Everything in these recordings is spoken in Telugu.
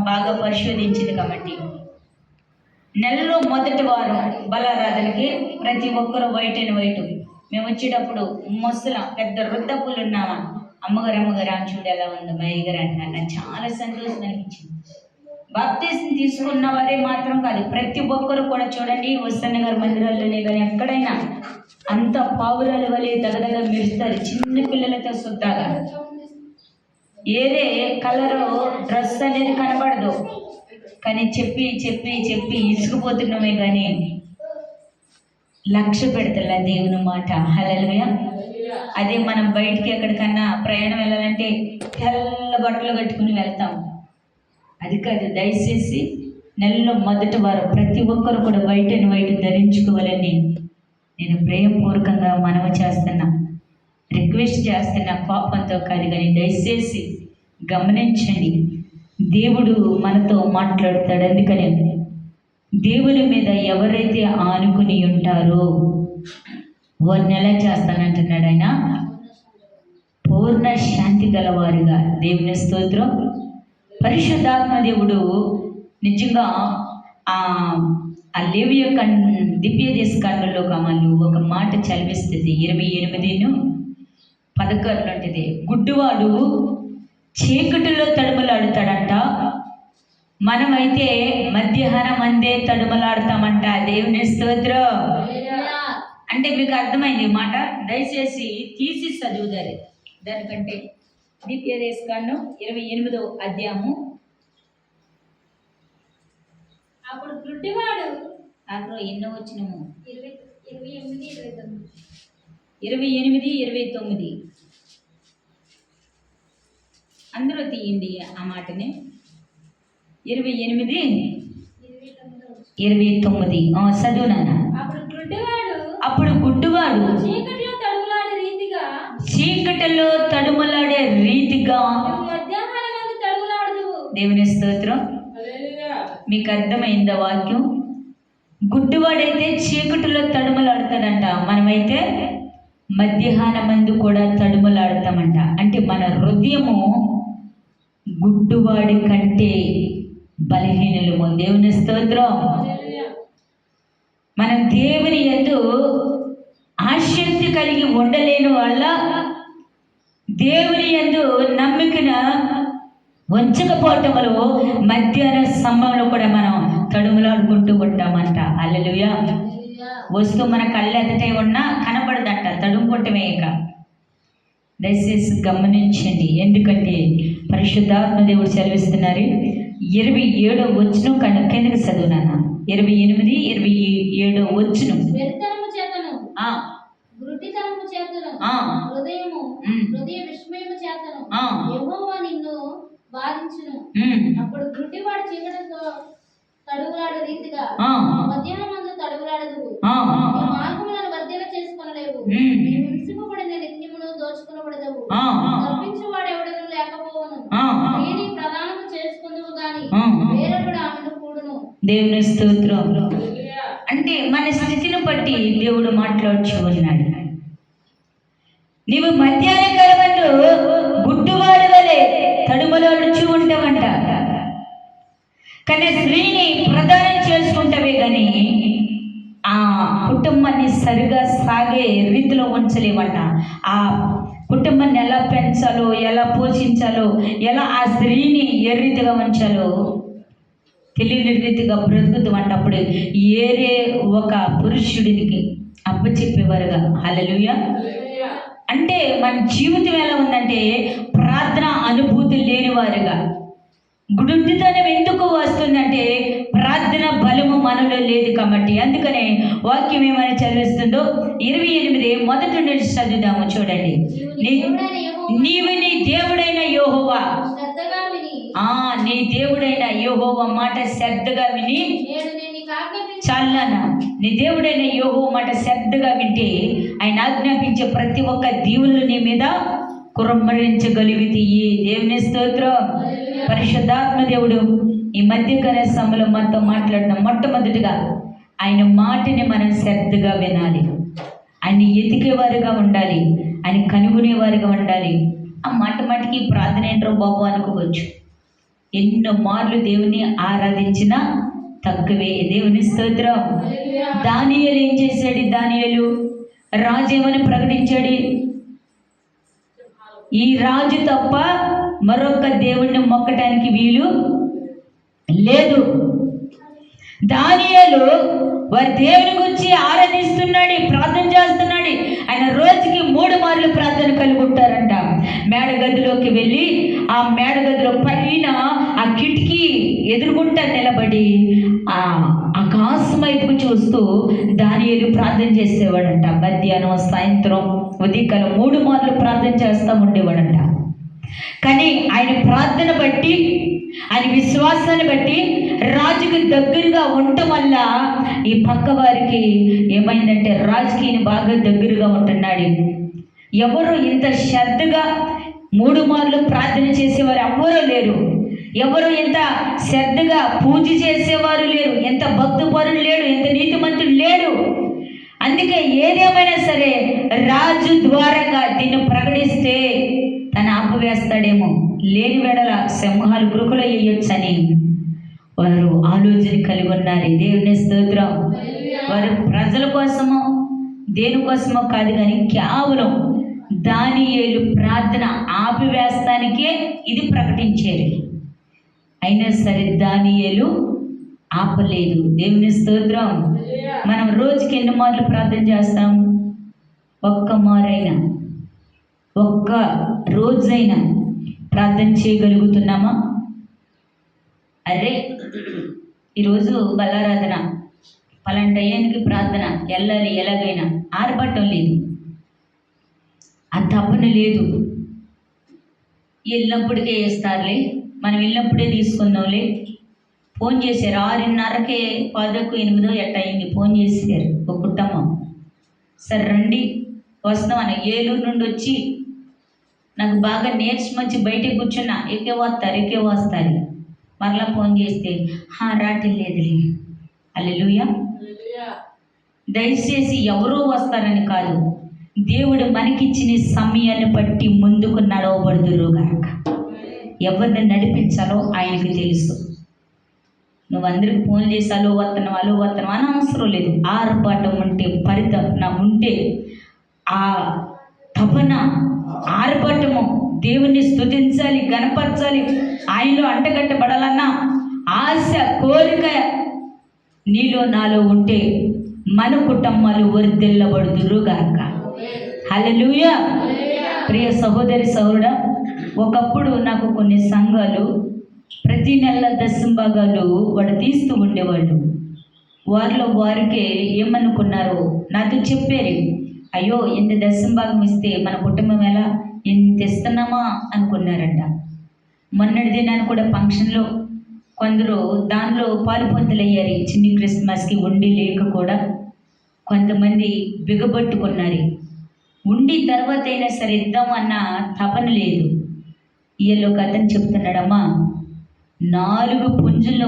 బాగా పరిశోధించింది కాబట్టి నెలలో మొదటి వారం బలారాధనకి ప్రతి ఒక్కరు వైట్ అండ్ వైట్. మేము వచ్చేటప్పుడు ముసలం పెద్ద వృద్ధపులు ఉన్నామా, అమ్మగారు ఆమె చూడు ఎలా ఉందో మా అయ్యగారు అంటున్నారు. నాకు చాలా సంతోషం అనిపించింది. బాప్తీసం తీసుకున్న వారే మాత్రం కాదు, ప్రతి ఒక్కరు కూడా చూడండి, వసన్న గారి మందిరాల్లోనే కానీ ఎక్కడైనా అంత పావురాల వలె దగదగ మెరుస్తారు చిన్న పిల్లలతో శుద్ధగా. ఏదే కలరు డ్రెస్ అనేది కనబడదు, కానీ చెప్పి చెప్పి చెప్పి ఇసుకుపోతున్నామే కానీ లక్ష్య పెడతలే దేవుని మాట. హల్లెలూయా. అదే మనం బయటికి ఎక్కడికన్నా ప్రయాణం వెళ్ళాలంటే తెల్ల బట్టలు కట్టుకుని వెళ్తాం. అది కాదు, దయచేసి నెలలో మొదటి వారం ప్రతి ఒక్కరు కూడా వైట్ అండ్ వైట్ ధరించుకోవాలని నేను ప్రేమపూర్వకంగా మనవి చేస్తున్నా, రిక్వెస్ట్ చేస్తున్నా. కోపంతో కాదు కానీ దయచేసి గమనించండి, దేవుడు మనతో మాట్లాడతాడు. అందుకని దేవుని మీద ఎవరైతే ఆనుకుని ఉంటారో వారిని ఎలా చేస్తానంటున్నాడు ఆయన, పూర్ణ శాంతి గలవారుగా. దేవుని స్తోత్రం. పరిశుద్ధాత్మ దేవుడు నిజంగా ఆ లేవియ దివ్యదేశ కాండంలో కామాలు ఒక మాట చదివిస్తుంది. 28:11 ఉంటుంది. గుడ్డివాడు చీకటిలో తడుమలాడుతాడంట, మనమైతే మధ్యాహ్నం అందే తడుమలాడతామంట. దేవుని స్తోత్రం. అంటే మీకు అర్థమైంది ఈ మాట? దయచేసి తీసి చదువుదారు. దానికంటే ద్వితీయోపదేశ కాండం 28వ అధ్యాయము. అప్పుడు గుడ్డివాడు అందులో ఎన్నో వచ్చినము 28:29 అందులో తీయండి ఆ మాటని. 28:29 చదువు నాన్న. అప్పుడు గుడ్డివాడు చీకటిలో తడుమలాడే రీతిగా. దేవుని స్తోత్రం. మీకు అర్థమైందా వాక్యం? గుడ్డివాడైతే చీకటిలో తడుమలాడతాడంట, మనమైతే మధ్యాహ్నం మందు కూడా తడుమలాడతామంట. అంటే మన హృదయము గుడ్డివాడి కంటే బలహీనము. దేవుని స్తోత్రం. మనం దేవుని యందు ఆసక్తి కలిగి ఉండలేని వాళ్ళ దేవుని యందు నమ్మికను ఉంచకపోవటంలో మధ్యాహ్న సమయంలో కూడా మనం తడుములాడుకుంటూ ఉంటామంట. హల్లెలూయా. వస్తువు మన కళ్ళు ఎదుటే ఉన్నా కనపడదంట, తడుముకుంటమే. ఇక దయచేసి గమనించండి, ఎందుకంటే పరిశుద్ధాత్మ దేవుడు సెలవిస్తున్నారు. 27వ వచనం కిందకి చదువునాన్న. 28:27 వచనం. అప్పుడు గుడ్డివాడు చీకటితో తడుగులాడు రీతిగా మధ్యాహ్నమందు తడుగులాడదు. మార్గములను వర్ధన చేసుకొనలేవు. హింసింపబడిన నిత్యమును దోచుకొనబడదు. తప్పించువాడు ఎవడను లేకపోవను. దీని ప్రదానము చేసుకొనువు గాని వేరొకడు ఆమెను కూడును. దేవుని స్తోత్రం. అంటే మన స్థితిని బట్టి దేవుడు మాట్లాడుచు ఉన్నాడు. నీవు మధ్యాహ్న కాలమందు గుడ్డివాడి వలె తడుమలాడుచు ఉంటావంట, కానీ స్త్రీని ప్రదానం చేసుకుంటావే కానీ ఆ కుటుంబాన్ని సరిగా సాగే రీతిలో ఉంచలేమంట. ఆ కుటుంబాన్ని ఎలా పెంచాలో, ఎలా పోషించాలో, ఎలా ఆ స్త్రీని ఏ రీతిగా ఉంచాలో తెలియని రీతిగా బ్రతుకుతామంట. అప్పుడు ఏరే ఒక పురుషుడికి అప్పచెప్పేవారుగా. హల్లెలూయా. అంటే మన జీవితం ఎలా ఉందంటే ప్రార్థన అనుభూతి లేనివారుగా. గుడ్డితనం ఎందుకు వస్తుందంటే ప్రార్థన బలము మనలో లేదు కాబట్టి. అందుకనే వాక్యం ఏమని చదివిస్తుందో 28 మొదటి నుంచి చదువుదాము. చూడండి. నీవు నీ దేవుడైన యెహోవా, నీ దేవుడైన యెహోవా మాట శ్రద్ధగా విని చాలనా. నీ దేవుడైన యెహోవా మాట శ్రద్ధగా వింటే ఆయన ఆజ్ఞాపించే ప్రతి ఒక్క దీవులు నీ మీద కుమ్మరించగలిగితే. దేవుని స్తోత్రం. పరిశుద్ధాత్మ దేవుడు ఈ మధ్యకాల సమయంలో మనతో మాట్లాడిన మొట్టమొదటిగా ఆయన మాటని మనం శ్రద్ధగా వినాలి. ఆయన ఎతికేవారుగా ఉండాలి, ఆయన కనుగొనేవారుగా ఉండాలి. ఆ మాట మాటికి ప్రార్థన ఏంటో బాబు అనుకోవచ్చు. ఎన్నో మార్లు దేవుని ఆరాధించినా తక్కువే. దేవుని స్తోత్రం. దానియేలు ఏం చేశాడు? దానియేలు రాజు ఏమని ప్రకటించాడు? ఈ రాజు తప్ప మరొక దేవుణ్ణి మొక్కటానికి వీలు లేదు. దానియేలు వారి దేవుని గురించి ఆరాధిస్తున్నాడు, ప్రార్థన చేస్తున్నాడు. ఆయన రోజుకి 3 మార్లు ప్రార్థన కలిగి ఉంటారంట. మేడగదిలోకి వెళ్ళి ఆ మేడగదిలో పైన ఆ కిటికీ ఎదురుగుంటా నిలబడి ఆ ఆకాశం వైపుకు చూస్తూ దానియేలు ప్రార్థన చేసేవాడంట. మధ్యాహ్నం, సాయంత్రం, ఉదయకాలం 3 మార్లు ప్రార్థన చేస్తూ ఉండేవాడంట. కానీ ఆయన ప్రార్థన బట్టి, ఆయన విశ్వాసాన్ని బట్టి రాజుకి దగ్గరగా ఉండటం వల్ల ఈ పక్క వారికి ఏమైందంటే రాజుకి ఈయన బాగా దగ్గరగా ఉంటున్నాడు. ఎవరు ఇంత శ్రద్ధగా 3 మార్లు ప్రార్థన చేసేవారు ఎవ్వరూ లేరు. ఎవరు ఎంత శ్రద్ధగా పూజ చేసేవారు లేరు. ఎంత భక్తిపరులు లేడు, ఎంత నీతిమంతుడు లేడు. అందుకే ఏదేమైనా సరే రాజు ద్వారాగా దీన్ని ప్రకటిస్తే తను ఆపివేస్తాడేమో, లేని వెడల సింహాలు గురుకులు వేయొచ్చని వారు ఆలోచన కలిగి ఉన్నారు. దేవుని స్తోత్రం. వారు ప్రజల కోసమో దేనికోసమో కాదు, కానీ కేవలం దానియేలు ప్రార్థన ఆపివేస్తానికే ఇది ప్రకటించారు. అయినా సరే దానియేలు ఆపలేదు. దేవుని స్తోత్రం. మనం రోజుకి ఎన్ని మార్లు ప్రార్థన చేస్తాం? ఒక్క మారైనా, ఒక్క రోజైనా ప్రార్థన చేయగలుగుతున్నామా? అరే ఈరోజు బలారాధన, పలాంటి టయానికి ప్రార్థన వెళ్ళాలి, ఎలాగైనా ఆర్భటం లేదు, ఆ తపన లేదు. వెళ్ళినప్పటికే వేస్తారులే, మనం వెళ్ళినప్పుడే తీసుకుందాంలే. ఫోన్ చేశారు 6:30కే, 7:10 ఎట్ట అయింది, ఫోన్ చేశారు ఒక కుటుంబం. సరే రండి వస్తామని ఏలూరు నుండి వచ్చి నాకు బాగా నీరసం వచ్చి బయటకు కూర్చున్నా. ఎక్కే వస్తారు మరలా ఫోన్ చేస్తే రావట్లేదులే. హల్లెలూయా. దయచేసి ఎవరో వస్తారని కాదు, దేవుడు మనకిచ్చిన సమయాన్ని బట్టి ముందుకు నడవబడుదురు కనుక ఎవరిని నడిపించాలో ఆయనకి తెలుసు. నువ్వు అందరికి ఫోన్ చేసి అలో వస్తున్నావు అని అవసరం లేదు. ఆర్భాటం ఉంటే, పరితపన ఉంటే, ఆ తపన ఆర్భటము దేవుణ్ణి స్తుతించాలి, గణపరచాలి, ఆయనలో అంటగట్టబడాలన్న ఆశ, కోరిక నీలో నాలో ఉంటే మన కుటుంబాలు వర్ధిల్లబడుదురు గాక. హల్లెలూయా. ప్రియ సహోదరి సహోదరుడా, ఒకప్పుడు నాకు కొన్ని సంఘాలు ప్రతి నెల దశంభాగాలు వాడు తీస్తూ ఉండేవాళ్ళు. వారిలో వారికే ఏమనుకున్నారు, నాతో చెప్పారు, అయ్యో ఇంత దశంభాగం ఇస్తే మన కుటుంబం ఎలా, ఇంత ఇస్తున్నామా అనుకున్నారంట. మొన్నటి దినాన్ని కూడా ఫంక్షన్లో కొందరు దానిలో పాలుపొందులయ్యారు. చిన్ని క్రిస్మస్కి ఉండి లేక కూడా కొంతమంది బిగబట్టుకున్నారు. ఉండి తర్వాత అయినా సరే ఇద్దామన్న తపన లేదు. వీళ్ళు ఒక అతను చెప్తున్నాడమ్మా, 4 పుంజులు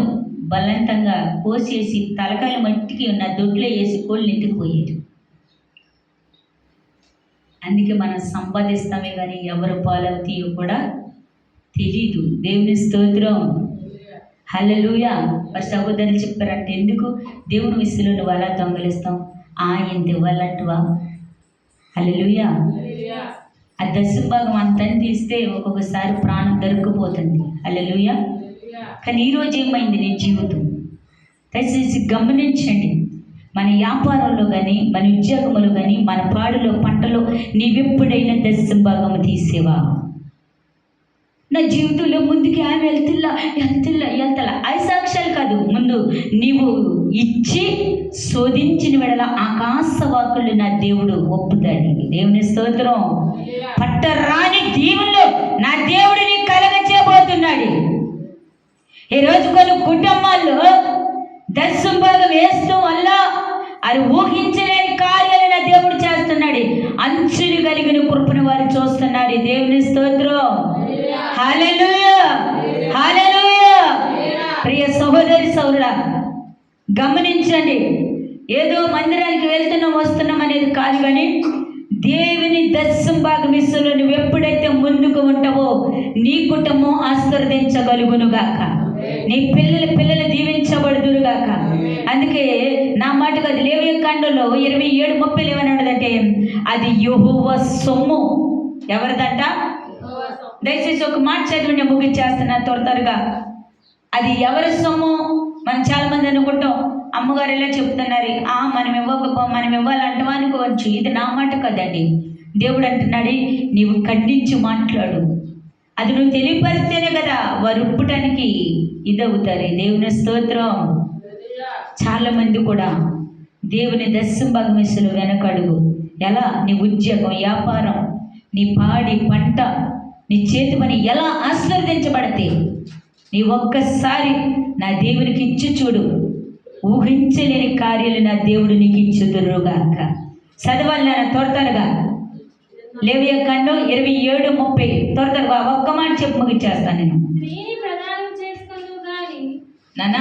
బలవంతంగా కోసేసి తలకాయలు మట్టికి ఉన్న దొడ్లో వేసి కోళ్ళు ఎత్తుకుపోయారు. అందుకే మనం సంపాదిస్తామే కానీ ఎవరు పాలవుతాయో కూడా తెలీదు. దేవుని స్తోత్రం. హల్లెలూయా. మరి సహోదరులు చెప్పారంటే, ఎందుకు దేవుని విషయంలో నువ్వు అలా దొంగలిస్తాం, ఇంత ఇవ్వాలంటువా? హల్లెలూయా. ఆ దశభాగం అంతని తీస్తే ఒక్కొక్కసారి ప్రాణం దొరికిపోతుంది. హల్లెలూయా. కానీ ఈరోజు ఏమైంది నీ జీవితం? దయచేసి గమనించండి. మన వ్యాపారంలో కానీ, మన ఉద్యోగంలో కానీ, మన పాడులో, పంటలో నీవెప్పుడైనా దశభాగం తీసేవా? నా జీవితంలో ముందుకి ఆమె వెళ్తలా 5 సాక్ష్యాలు కాదు, ముందు నీవు ఇచ్చి శోధించిన వెడల ఆకాశవాకులు నా దేవుడు ఒప్పుతాడు. దేవుని స్తోత్రం. పట్టరాని దీవుల్లో నా దేవుడు నీకు కలగచేయబోతున్నాడు. ఈరోజు కొన్ని కుటుంబాల్లో దశంభాగం వేస్తూ వల్ల అది ఊహించలేని కార్యాలు నా దేవుడు చేస్తున్నాడు. అంచులు కలిగిన కృపను వారు చూస్తున్నారు. దేవుని స్తోత్రం. హల్లెలూయా. హల్లెలూయా. ప్రియ సహోదరి సహోదరుడా, గమనించండి. ఏదో మందిరానికి వెళ్తున్నాం వస్తున్నాం అనేది కాదు, కానీ దేవుని దశం భాగం ఇస్తులో నువ్వు ఎప్పుడైతే ముందుకు ఉంటావో నీ కుటుంబం ఆశీర్వదించగలుగునుగాక, నీ పిల్లలు దీవించబడుదురుగాక. అందుకే నా మాటకు అది లేవియ కాండంలో 27:30 ఏమన్నాడంటే అది యెహోవా సొమ్ము. ఎవరిదంట? దయచేసి ఒక మాట చదివి నేను ముగించేస్తున్నా త్వరగా. అది ఎవరి సొమ్ము? మనం చాలా మంది అనుకుంటాం, అమ్మగారు ఇలా చెప్తున్నారు, మనం ఇవ్వాలంటావా అనుకోవచ్చు. ఇది నా మాట కదండి. దేవుడు అంటున్నాడు, నీవు ఖండించి మాట్లాడు. అది నువ్వు తెలియపరిస్తేనే కదా వారు ఉప్పటానికి ఇదవుతారు. దేవుని స్తోత్రం. చాలా మంది కూడా దేవుని దశం భాగమేసులు వెనకడుగు. ఎలా? నీ ఉద్యోగం, వ్యాపారం, నీ పాడి పంట, నీ చేతి పని ఎలా ఆశీర్వదించబడితే నీ ఒక్కసారి నా దేవునికి ఇచ్చి చూడు, ఊహించలేని కార్యాలు నా దేవుడు నీకు ఇచ్చుదురుగాక. చదవాలి నాన్న త్వరగా. లేవియ కాండం 27:30 త్వరగా ఒక్క మాట చెప్పి ముగించేస్తాను నేను. స్త్రీని ప్రదానం చేసుకుంటూ గాని నాన్న